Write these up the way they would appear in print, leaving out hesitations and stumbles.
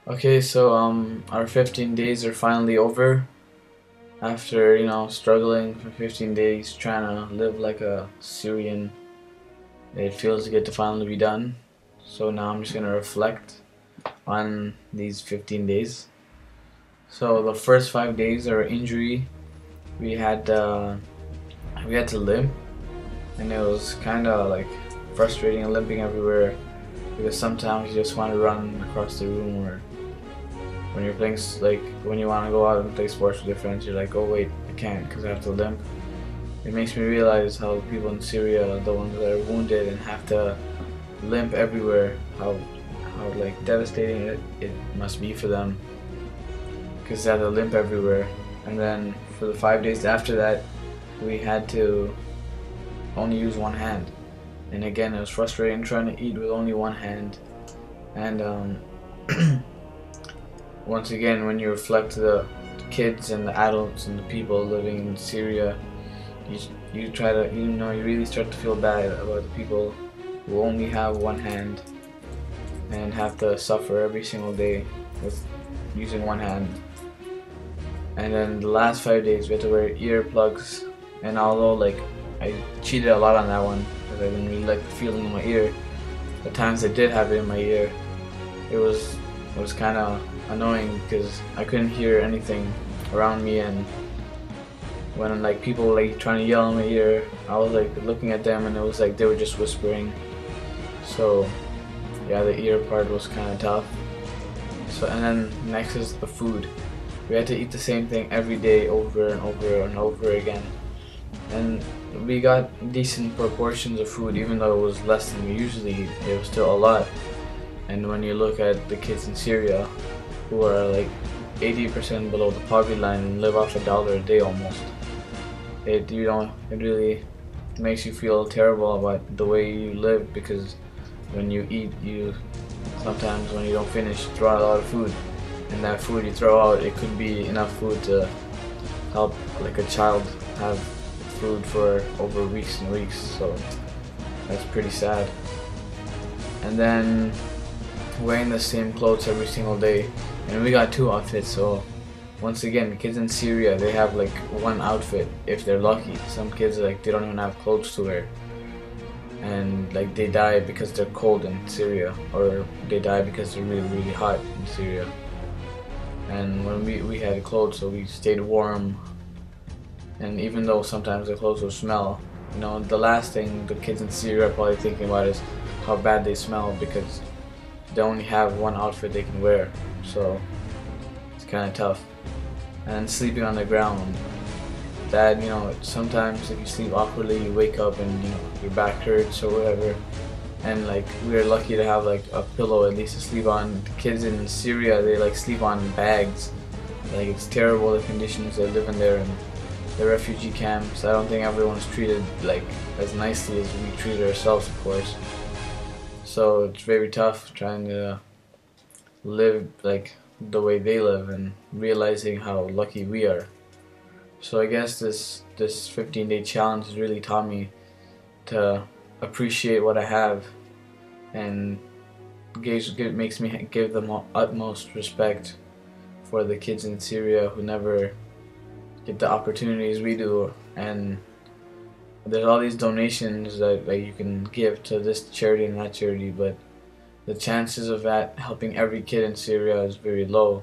Okay, so our 15 days are finally over. After, struggling for 15 days trying to live like a Syrian, it feels good to finally be done. So now I'm just gonna reflect on these 15 days. So the first 5 days are injury. We had uh, we had to limp, and it was kind of like frustrating and limping everywhere because sometimes you just want to run across the room, or when you're playing like when you want to go out and play sports with your friends, you're like, oh wait, I can't because I have to limp. It makes me realize how people in Syria, the ones that are wounded and have to limp everywhere, how like devastating it must be for them because they have to limp everywhere. And then for the 5 days after that, we had to only use one hand. And again, it was frustrating trying to eat with only one hand. And once again, when you reflect the kids and the adults and the people living in Syria, you you try to you really start to feel bad about the people who only have one hand and have to suffer every single day with using one hand. And then the last 5 days we had to wear earplugs. And although like I cheated a lot on that one because I didn't really like the feeling in my ear, the times I did have it in my ear, it was kind of annoying because I couldn't hear anything around me. And when like people were like trying to yell in my ear, I was like looking at them and it was like they were just whispering. So yeah, the ear part was kind of tough. So and then next is the food. We had to eat the same thing every day over and over and over again. And we got decent proportions of food, even though it was less than we usually eat. It was still a lot. And when you look at the kids in Syria, who are like 80% below the poverty line and live off $1 a day almost, it really makes you feel terrible about the way you live, because when you eat, you sometimes when you don't finish, throw out a lot of food, and that food you throw out, it could be enough food to help like a child have food for over weeks and weeks. So that's pretty sad. And then wearing the same clothes every single day, and we got two outfits. So once again, kids in Syria, they have like one outfit if they're lucky. Some kids like they don't even have clothes to wear, and like they die because they're cold in Syria, or they die because they're really hot in Syria. And when we had clothes, so we stayed warm. And even though sometimes the clothes will smell, the last thing the kids in Syria are probably thinking about is how bad they smell, because they only have one outfit they can wear. So it's kind of tough. And sleeping on the ground, that sometimes if you sleep awkwardly, you wake up and your back hurts or whatever. And like we are lucky to have like a pillow at least to sleep on. The kids in Syria, they like sleep on bags. Like it's terrible the conditions they live in there, and the refugee camps. I don't think everyone's treated like as nicely as we treat ourselves, of course. So it's very tough trying to live like the way they live and realizing how lucky we are. So I guess this 15-day challenge has really taught me to appreciate what I have, and makes me give them utmost respect for the kids in Syria who never get the opportunities we do. And there's all these donations that like you can give to this charity and that charity, but the chances of that helping every kid in Syria is very low.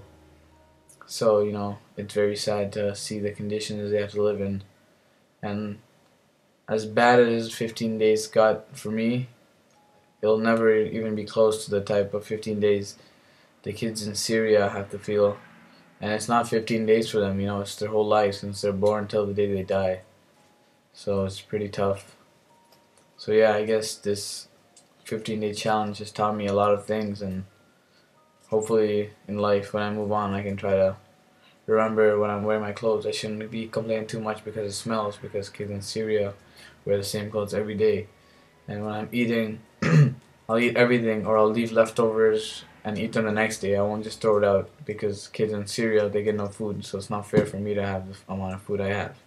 So it's very sad to see the conditions they have to live in. And as bad as 15 days got for me, it'll never even be close to the type of 15 days the kids in Syria have to feel. And it's not 15 days for them, it's their whole life since they're born till the day they die. So it's pretty tough. So yeah, I guess this 15-day challenge has taught me a lot of things, and hopefully in life when I move on I can try to remember when I'm wearing my clothes I shouldn't be complaining too much because it smells, because kids in Syria wear the same clothes every day. And when I'm eating, I'll eat everything, or I'll leave leftovers and eat them the next day. I won't just throw it out, because kids in Syria, they get no food, so it's not fair for me to have the amount of food I have.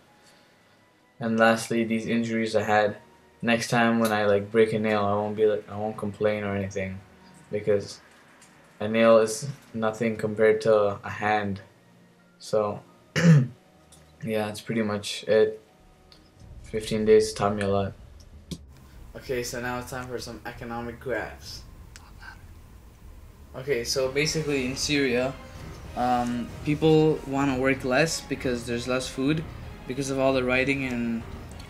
And lastly, these injuries I had, next time when I like break a nail, I won't complain or anything, because a nail is nothing compared to a hand. So yeah, that's pretty much it. 15 days taught me a lot. Okay, so now it's time for some economic graphs. Okay, so basically in Syria, people want to work less because there's less food because of all the rioting and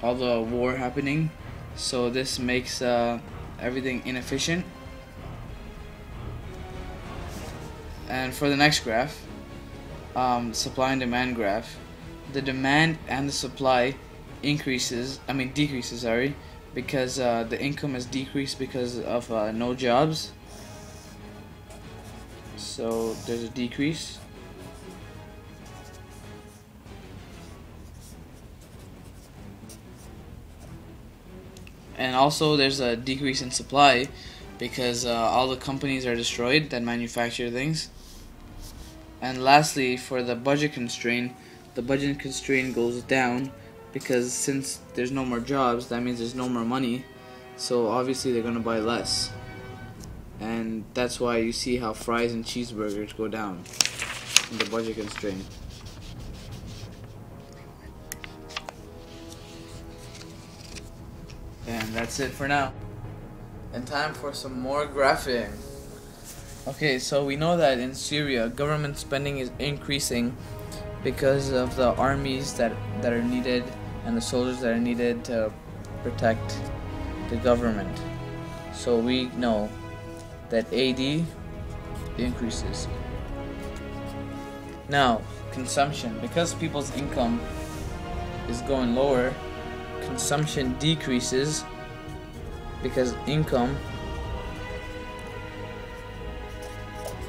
all the war happening. So this makes everything inefficient. And for the next graph, supply and demand graph, the demand and the supply decreases, sorry, because the income has decreased because of no jobs. So there's a decrease. And also there's a decrease in supply because all the companies are destroyed that manufacture things. And lastly, for the budget constraint goes down because since there's no more jobs, that means there's no more money. So obviously they're gonna buy less. And that's why you see how fries and cheeseburgers go down in the budget constraint. And that's it for now. And time for some more graphing. Okay, so we know that in Syria, government spending is increasing because of the armies that are needed and the soldiers that are needed to protect the government. So we know that AD increases. Now, consumption. Because people's income is going lower, consumption decreases because income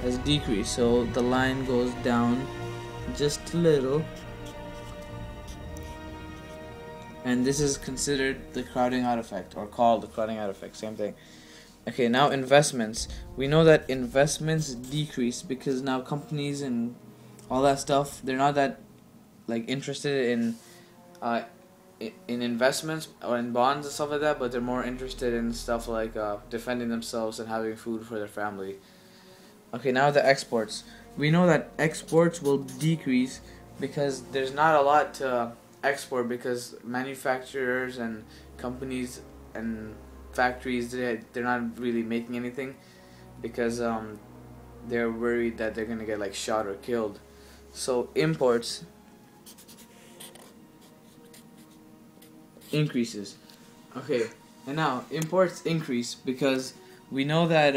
has decreased. So the line goes down just a little. And this is considered the crowding out effect, or called the crowding out effect, same thing. Okay, now investments. We know that investments decrease because now companies and all that stuff, they're not that interested in investments or in bonds and stuff like that, but they're more interested in stuff like defending themselves and having food for their family. Okay, now the exports. We know that exports will decrease because there's not a lot to export because manufacturers and companies and factories, they're not really making anything because they're worried that they're gonna get shot or killed. So imports increases. Okay, and now imports increase because we know that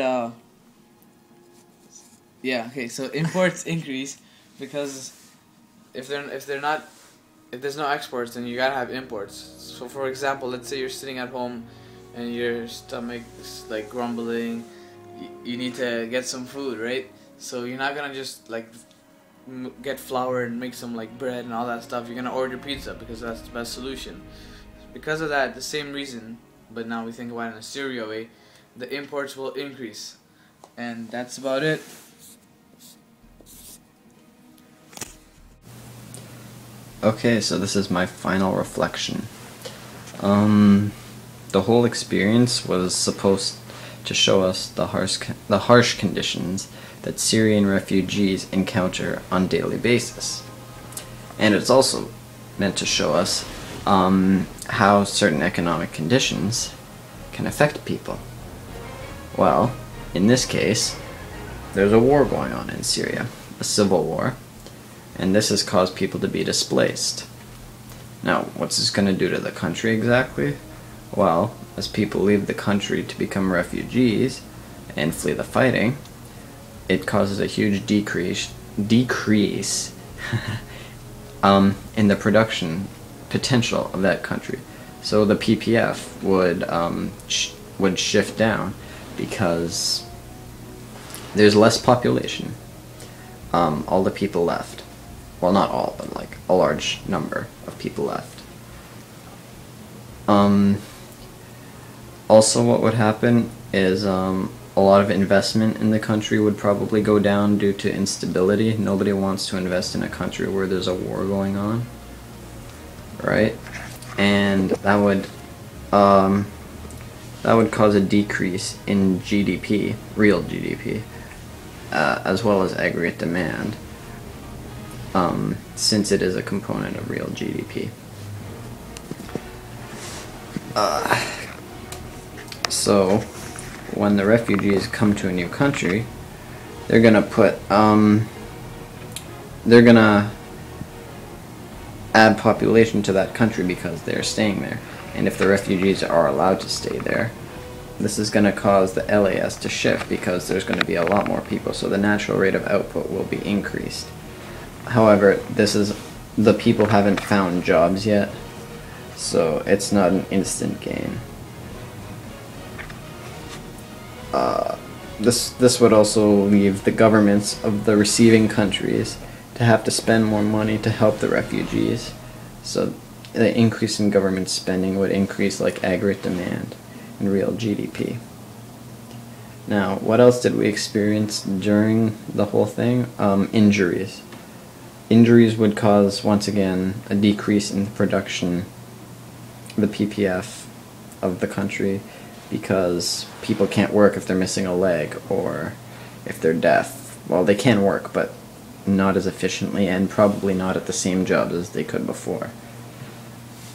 so imports increase because if there's no exports, then you gotta have imports. So for example, let's say you're sitting at home and your stomach is grumbling, you need to get some food, right? So you're not gonna just get flour and make some bread and all that stuff. You're gonna order pizza because that's the best solution. Because of that, the same reason, but now we think about it in a Syria way, the imports will increase. And that's about it. Okay, so this is my final reflection. The whole experience was supposed to show us the harsh conditions that Syrian refugees encounter on a daily basis. And it's also meant to show us how certain economic conditions can affect people. Well, in this case, there's a war going on in Syria, a civil war, and this has caused people to be displaced. Now, what's this going to do to the country exactly? Well, as people leave the country to become refugees and flee the fighting, it causes a huge decrease in the production potential of that country. So the PPF would shift down because there's less population. All the people left. Well, not all, but a large number of people left. Also, what would happen is a lot of investment in the country would probably go down due to instability. Nobody wants to invest in a country where there's a war going on, right? And that would cause a decrease in GDP, real GDP, as well as aggregate demand, since it is a component of real GDP. So when the refugees come to a new country, they're gonna add population to that country because they're staying there. And if the refugees are allowed to stay there, this is going to cause the LAS to shift because there's going to be a lot more people, so the natural rate of output will be increased. However, the people haven't found jobs yet, so it's not an instant gain. This would also leave the governments of the receiving countries to have to spend more money to help the refugees. So the increase in government spending would increase like aggregate demand and real GDP. Now, what else did we experience during the whole thing? Injuries. Injuries would cause, once again, a decrease in production, the PPF of the country, because people can't work if they're missing a leg or if they're deaf. Well, they can work, but not as efficiently and probably not at the same jobs as they could before.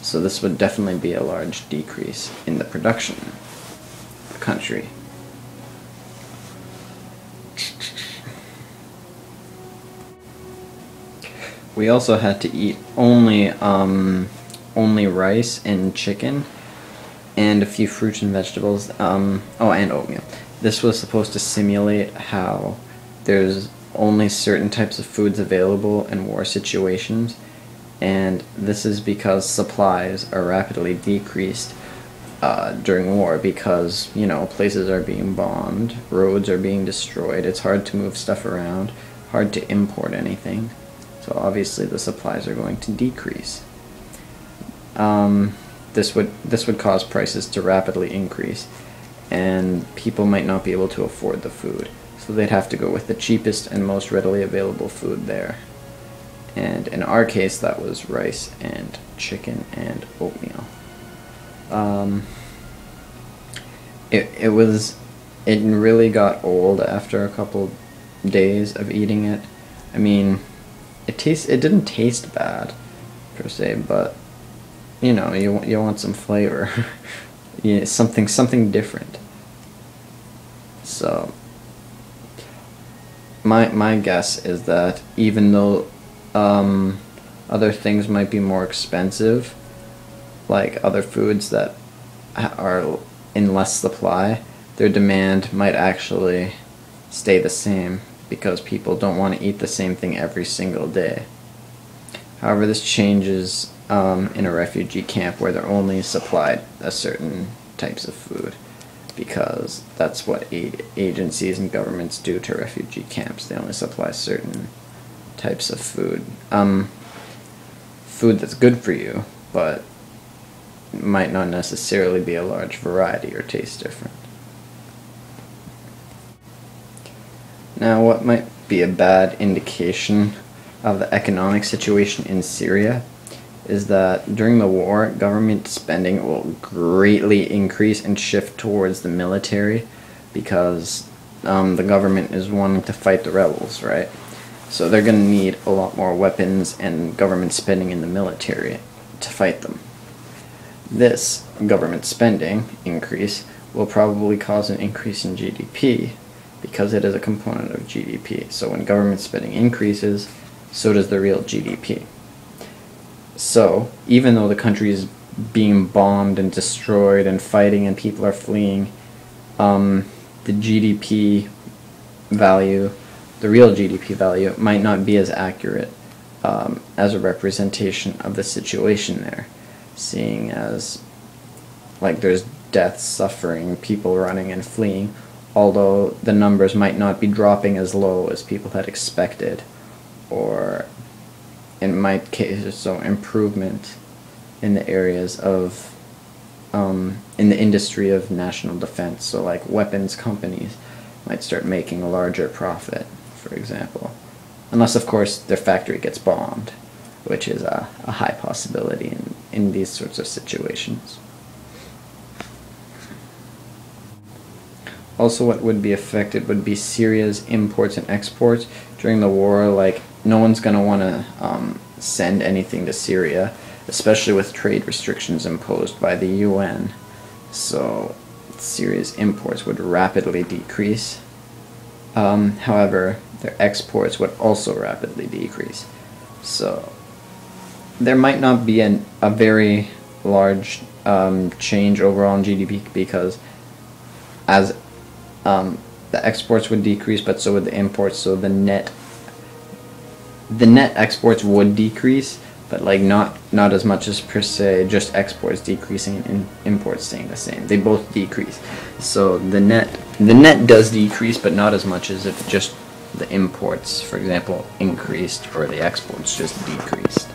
So this would definitely be a large decrease in the production of the country. We also had to eat only rice and chicken and a few fruits and vegetables. Oh, and oatmeal. This was supposed to simulate how there's only certain types of foods available in war situations, and this is because supplies are rapidly decreased during war because, you know, places are being bombed, roads are being destroyed, it's hard to move stuff around, hard to import anything, so obviously the supplies are going to decrease. This would cause prices to rapidly increase, and people might not be able to afford the food. So they'd have to go with the cheapest and most readily available food there. And in our case, that was rice and chicken and oatmeal. It really got old after a couple days of eating it. I mean, it didn't taste bad per se, but you know, you want some flavor. Yeah, something different. So my guess is that even though other things might be more expensive, like other foods that are in less supply, their demand might actually stay the same because people don't want to eat the same thing every single day. However, this changes in a refugee camp where they're only supplied a certain types of food, because that's what aid agencies and governments do to refugee camps. They only supply certain types of food. Food that's good for you, but might not necessarily be a large variety or taste different. Now, what might be a bad indication of the economic situation in Syria is that during the war, government spending will greatly increase and shift towards the military because the government is wanting to fight the rebels, right? So they're going to need a lot more weapons and government spending in the military to fight them. This government spending increase will probably cause an increase in GDP because it is a component of GDP. So when government spending increases, so does the real GDP. So even though the country is being bombed and destroyed and fighting and people are fleeing, the GDP value, the real GDP value, might not be as accurate as a representation of the situation there, seeing as like there's death, suffering, people running and fleeing, although the numbers might not be dropping as low as people had expected, or in my case, so improvement in the areas of in the industry of national defense. So like weapons companies might start making a larger profit, for example, unless of course their factory gets bombed, which is a high possibility in these sorts of situations. Also, what would be affected would be Syria's imports and exports during the war. Like, no one's gonna want to send anything to Syria, especially with trade restrictions imposed by the UN. So Syria's imports would rapidly decrease. However, their exports would also rapidly decrease. So there might not be a very large change overall in GDP, because as the exports would decrease, but so would the imports. So the net exports would decrease, but like not as much as per se just exports decreasing and imports staying the same. They both decrease. So the net does decrease, but not as much as if just the imports, for example, increased or the exports just decreased.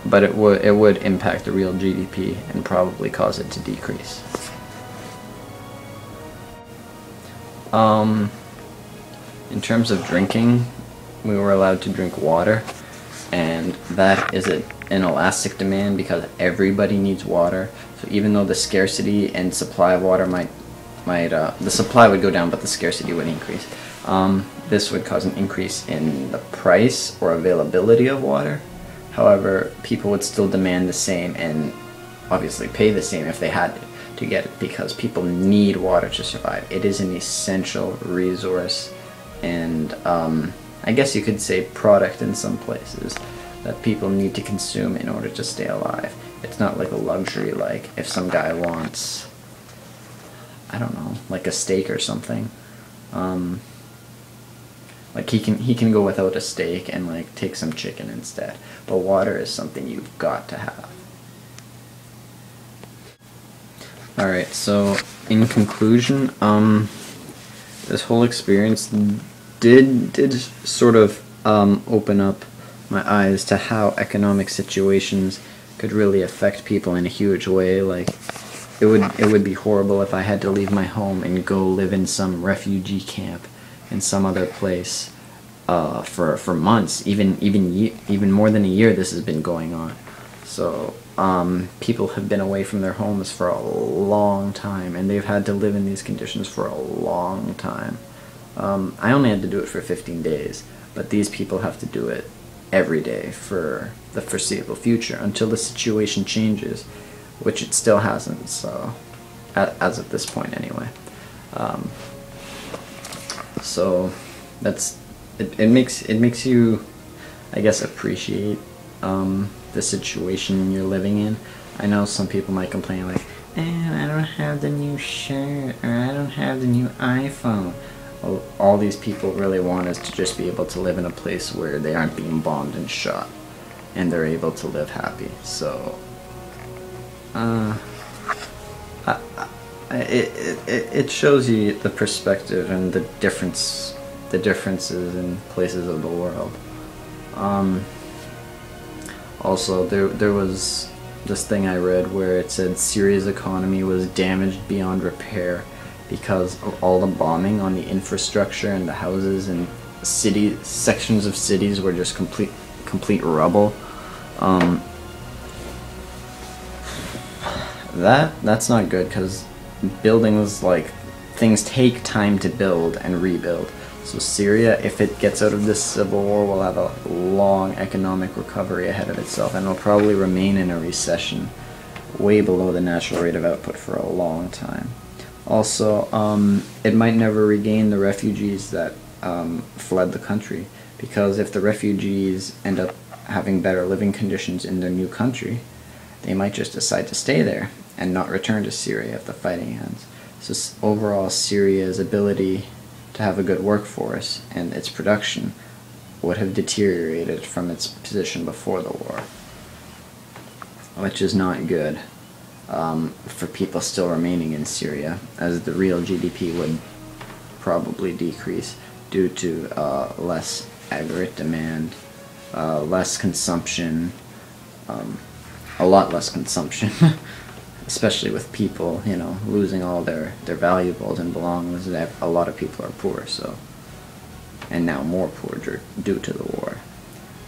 But it would impact the real GDP and probably cause it to decrease. In terms of drinking, we were allowed to drink water, and that is an elastic demand because everybody needs water. So even though the scarcity and supply of water the supply would go down, but the scarcity would increase. This would cause an increase in the price or availability of water. However, people would still demand the same and obviously pay the same if they had to get it, because people need water to survive. It is an essential resource and I guess you could say product in some places that people need to consume in order to stay alive. It's not like a luxury, like if some guy wants, I don't know, like a steak or something. Like he can go without a steak and like take some chicken instead. But water is something you've got to have. Alright, so in conclusion, this whole experience did sort of open up my eyes to how economic situations could really affect people in a huge way. Like, it would be horrible if I had to leave my home and go live in some refugee camp in some other place for months, even more than a year. This has been going on. So people have been away from their homes for a long time, and they've had to live in these conditions for a long time. I only had to do it for 15 days, but these people have to do it every day for the foreseeable future until the situation changes, which it still hasn't, so as of this point anyway. So that's it makes you, I guess, appreciate the situation you're living in. I know some people might complain like, I don't have the new shirt, or I don't have the new iPhone. Well, all these people really want is to just be able to live in a place where they aren't being bombed and shot, and they're able to live happy. So it shows you the perspective and the differences in places of the world. Also, there was this thing I read where it said Syria's economy was damaged beyond repair because of all the bombing on the infrastructure and the houses, and sections of cities were just complete rubble. That's not good, because buildings, like, things take time to build and rebuild. So Syria, if it gets out of this civil war, will have a long economic recovery ahead of itself, and will probably remain in a recession way below the natural rate of output for a long time. Also, it might never regain the refugees that fled the country, because if the refugees end up having better living conditions in their new country, they might just decide to stay there and not return to Syria if the fighting ends. So overall, Syria's ability to have a good workforce and its production would have deteriorated from its position before the war, which is not good for people still remaining in Syria, as the real GDP would probably decrease due to less aggregate demand, less consumption, a lot less consumption, especially with people, you know, losing all their valuables and belongings. A lot of people are poor, so, and now more poor due to the war.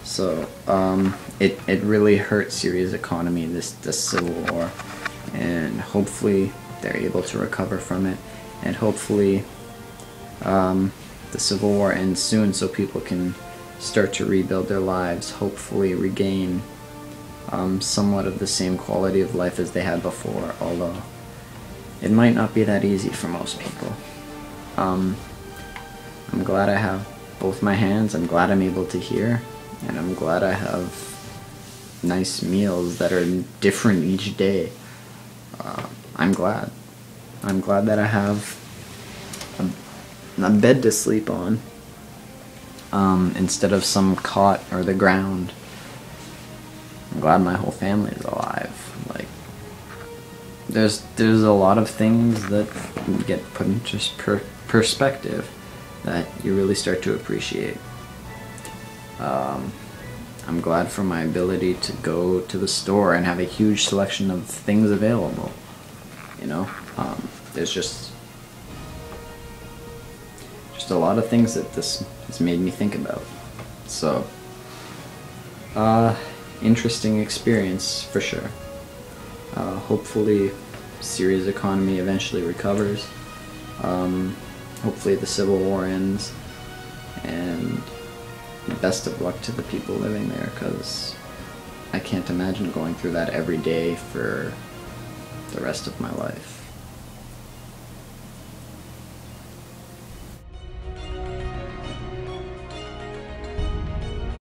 So it really hurt Syria's economy, this civil war, and hopefully they're able to recover from it, and hopefully the Civil War ends soon so people can start to rebuild their lives, hopefully regain somewhat of the same quality of life as they had before, although it might not be that easy for most people. I'm glad I have both my hands, I'm glad I'm able to hear, and I'm glad I have nice meals that are different each day. I'm glad. I'm glad that I have a bed to sleep on instead of some cot or the ground. I'm glad my whole family is alive. Like, there's a lot of things that get put into perspective that you really start to appreciate. I'm glad for my ability to go to the store and have a huge selection of things available. You know, there's just a lot of things that this has made me think about. So, interesting experience for sure. Hopefully Syria's economy eventually recovers. Hopefully the Civil War ends, and best of luck to the people living there, because I can't imagine going through that every day for the rest of my life.